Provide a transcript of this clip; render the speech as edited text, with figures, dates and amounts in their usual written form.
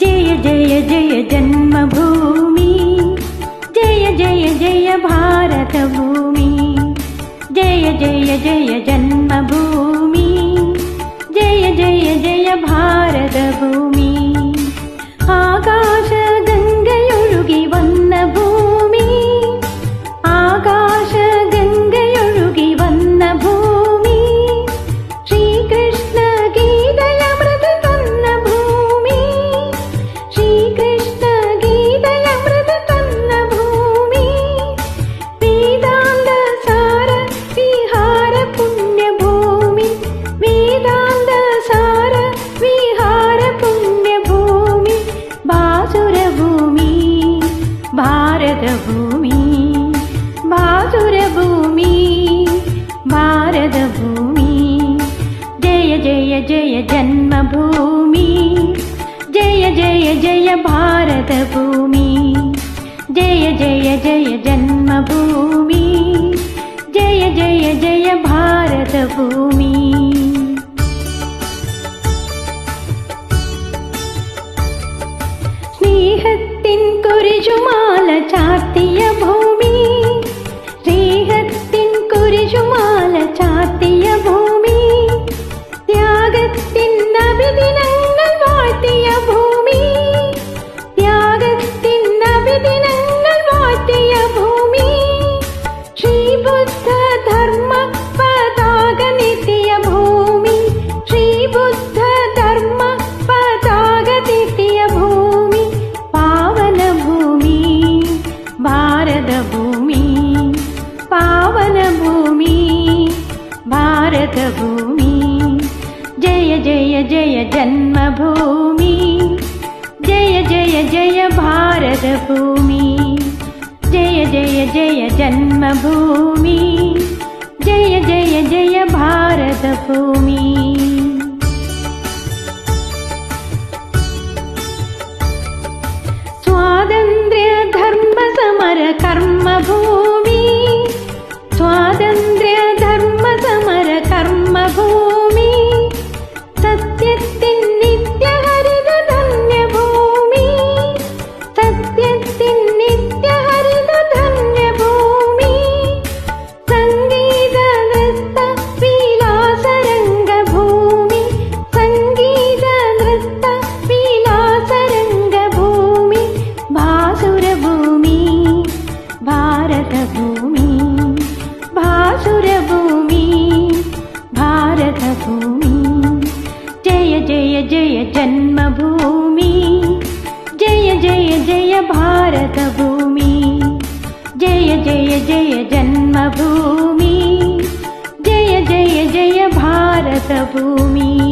जय जय जय जन्मभूमि, जय जय जय भारत भूमि, जय जय जय जन्मभूमि, जय जय जय भारत भूमि। आकाश गंगയൊഴുകി വന്ന ഭൂമി, ആകാശ ഗംഗയൊഴുകി വന്ന ഭൂമി, ശ്രീകൃഷ്ണ ഗീതയമൃത തന്ന ഭൂമി, ശ്രീകൃഷ്ണ ഗീതയമൃത തന്ന ഭൂമി, വേദാന്ത സാര വിഹാര പുണ്യഭൂമി, വേദാന്ത സാര വിഹാര പുണ്യഭൂമി, ബാസുരഭൂമി ഭാരതഭൂമി, ബാസുരഭൂമി ഭാരതഭൂമി। जय जय जय जन्मभूमि, जय जय जय भारत भूमि, जय जय जय जन्मभूमि, जय जय जय भारत भूमि। സ്നേഹത്തിൻ കുരിശുമാല ചാർത്തിയ ഭൂമി, സ്നേഹത്തിൻ കുരിശുമാല ചാർത്തിയ ഭൂമി, ത്യാഗത്തിൻ നബിദിനങ്ങൾ വാഴ്ത്തിയ ഭൂമി, ത്യാഗത്തിൻ നബിദിനങ്ങൾ വാഴ്ത്തിയ ഭൂമി, ശ്രീബുദ്ധ ധർമ്മ പതാക നീട്ടിയ ഭൂമി, ശ്രീബുദ്ധ ധർമ്മ പതാക നീട്ടിയ ഭൂമി, പാവനഭൂമി ഭാരതഭൂമി, പാവനഭൂമി ഭാരതഭൂമി। जय जय जय जन्मभूमि, जय जय जय भारत भूमि, जय जय जय जन्मभूमि, जय जय जय भारत भूमि। स्वातंत्र्य धर्म समर कर्मभूमि, स्वातंत्र्य धर्म समर कर्मभूमि, സത്യത്തിൻ നിത്യഹരിത ധന്യഭൂമി, സത്യത്തിൻ നിത്യഹരിത ധന്യഭൂമി, സംഗീത നൃത്ത വിലാസരംഗഭൂമി, സംഗീത നൃത്ത വിലാസരംഗഭൂമി, ഭാസുരഭൂമി ഭാരതഭൂമി, ഭാസുരഭൂമി ഭാരതഭൂമി। जय जय जय जन्मभूमि, जय जय जय भारत भूमि, जय जय जय जन्मभूमि, जय जय जय भारत भूमि।